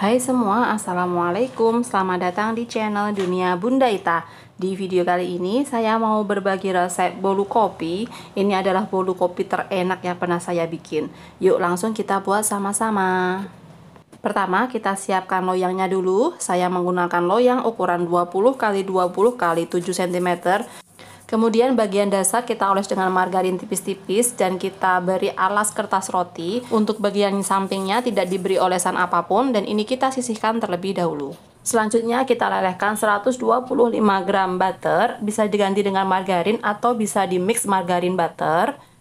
Hai semua, Assalamualaikum. Selamat datang di channel Dunia Bunda Ita. Di video kali ini saya mau berbagi resep bolu kopi. Ini adalah bolu kopi terenak yang pernah saya bikin. Yuk langsung kita buat sama-sama. Pertama kita siapkan loyangnya dulu. Saya menggunakan loyang ukuran 20 x 20 x 7 cm. Kemudian bagian dasar kita oles dengan margarin tipis-tipis dan kita beri alas kertas roti. Untuk bagian sampingnya tidak diberi olesan apapun dan ini kita sisihkan terlebih dahulu. Selanjutnya kita lelehkan 125 gram butter, bisa diganti dengan margarin atau bisa di mix margarin butter.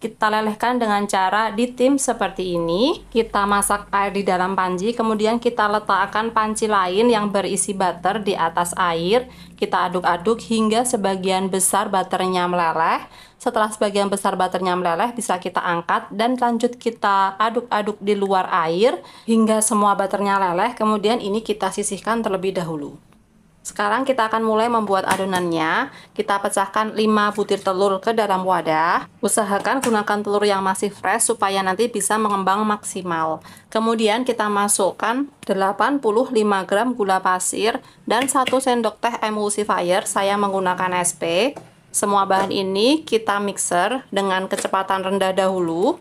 Kita lelehkan dengan cara ditim seperti ini. Kita masak air di dalam panci, kemudian kita letakkan panci lain yang berisi butter di atas air. Kita aduk-aduk hingga sebagian besar butternya meleleh. Setelah sebagian besar butternya meleleh, bisa kita angkat dan lanjut kita aduk-aduk di luar air hingga semua butternya leleh. Kemudian ini kita sisihkan terlebih dahulu. Sekarang kita akan mulai membuat adonannya. Kita pecahkan 5 butir telur ke dalam wadah. Usahakan gunakan telur yang masih fresh supaya nanti bisa mengembang maksimal. Kemudian kita masukkan 85 gram gula pasir dan 1 sendok teh emulsifier. Saya menggunakan SP. Semua bahan ini kita mixer dengan kecepatan rendah dahulu.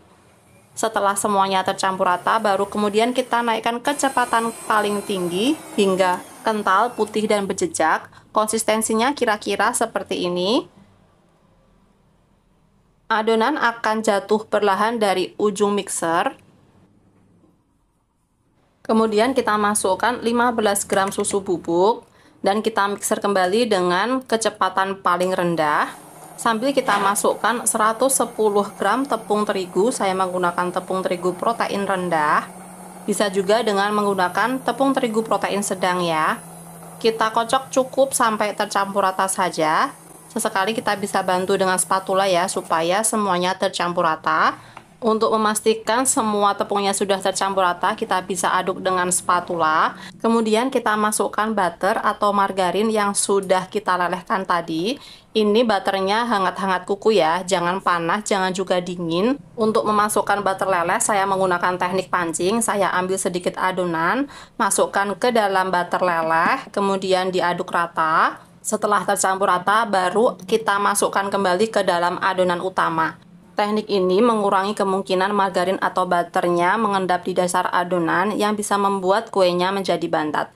Setelah semuanya tercampur rata, baru kemudian kita naikkan kecepatan paling tinggi hingga kental, putih, dan berjejak. Konsistensinya kira-kira seperti ini. Adonan akan jatuh perlahan dari ujung mixer. Kemudian kita masukkan 15 gram susu bubuk dan kita mixer kembali dengan kecepatan paling rendah. Sambil kita masukkan 110 gram tepung terigu. Saya menggunakan tepung terigu protein rendah. Bisa juga dengan menggunakan tepung terigu protein sedang ya. Kita kocok cukup sampai tercampur rata saja. Sesekali kita bisa bantu dengan spatula ya, supaya semuanya tercampur rata. Untuk memastikan semua tepungnya sudah tercampur rata, kita bisa aduk dengan spatula. Kemudian kita masukkan butter atau margarin yang sudah kita lelehkan tadi. Ini butternya hangat-hangat kuku ya, jangan panas, jangan juga dingin. Untuk memasukkan butter leleh, saya menggunakan teknik pancing. Saya ambil sedikit adonan, masukkan ke dalam butter leleh, kemudian diaduk rata. Setelah tercampur rata, baru kita masukkan kembali ke dalam adonan utama. Teknik ini mengurangi kemungkinan margarin atau butternya mengendap di dasar adonan yang bisa membuat kuenya menjadi bantat.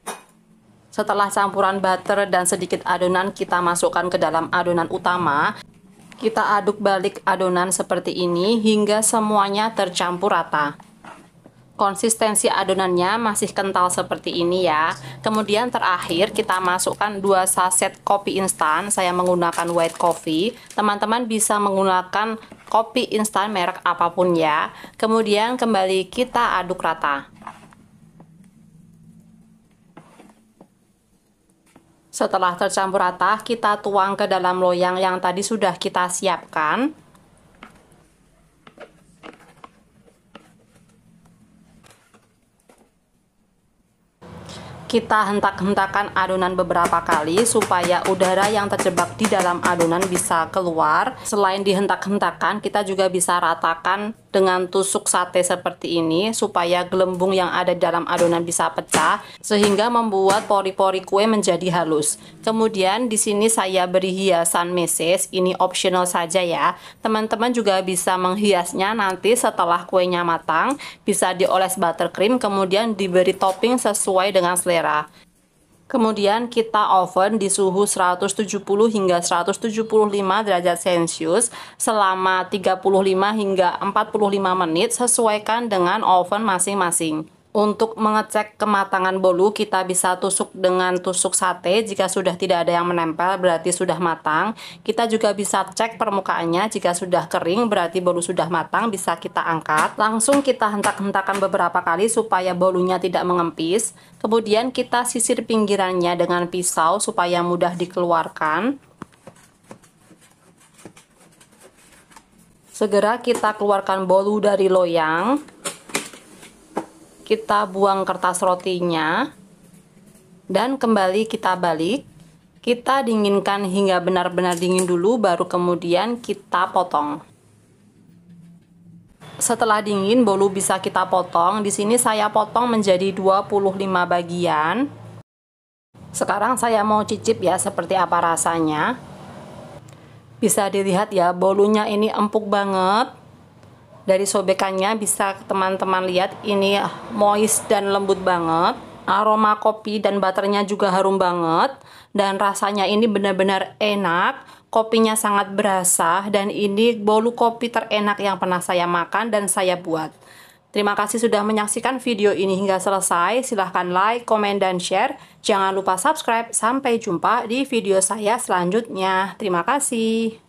Setelah campuran butter dan sedikit adonan kita masukkan ke dalam adonan utama, kita aduk balik adonan seperti ini hingga semuanya tercampur rata. Konsistensi adonannya masih kental seperti ini ya. Kemudian terakhir kita masukkan 2 saset kopi instan. Saya menggunakan white coffee. Teman-teman bisa menggunakan kopi instan merek apapun ya. Kemudian kembali kita aduk rata. Setelah tercampur rata, kita tuang ke dalam loyang yang tadi sudah kita siapkan. Kita hentak-hentakan adonan beberapa kali supaya udara yang terjebak di dalam adonan bisa keluar. Selain dihentak-hentakan, kita juga bisa ratakan dengan tusuk sate seperti ini supaya gelembung yang ada di dalam adonan bisa pecah sehingga membuat pori-pori kue menjadi halus. Kemudian di sini saya beri hiasan meses, ini optional saja ya. Teman-teman juga bisa menghiasnya nanti setelah kuenya matang, bisa dioles buttercream kemudian diberi topping sesuai dengan selera. Kemudian kita oven di suhu 170 hingga 175 derajat Celcius selama 35 hingga 45 menit, sesuaikan dengan oven masing-masing. Untuk mengecek kematangan bolu, kita bisa tusuk dengan tusuk sate. Jika sudah tidak ada yang menempel, berarti sudah matang. Kita juga bisa cek permukaannya. Jika sudah kering, berarti bolu sudah matang. Bisa kita angkat. Langsung kita hentak-hentakan beberapa kali supaya bolunya tidak mengempis. Kemudian kita sisir pinggirannya dengan pisau supaya mudah dikeluarkan. Segera kita keluarkan bolu dari loyang. Kita buang kertas rotinya dan kembali kita balik. Kita dinginkan hingga benar-benar dingin dulu, baru kemudian kita potong. Setelah dingin, bolu bisa kita potong. Di sini saya potong menjadi 25 bagian. Sekarang saya mau cicip ya seperti apa rasanya. Bisa dilihat ya, bolunya ini empuk banget. Dari sobekannya bisa teman-teman lihat ini moist dan lembut banget. Aroma kopi dan butternya juga harum banget. Dan rasanya ini benar-benar enak. Kopinya sangat berasa dan ini bolu kopi terenak yang pernah saya makan dan saya buat. Terima kasih sudah menyaksikan video ini hingga selesai. Silahkan like, komen, dan share. Jangan lupa subscribe. Sampai jumpa di video saya selanjutnya. Terima kasih.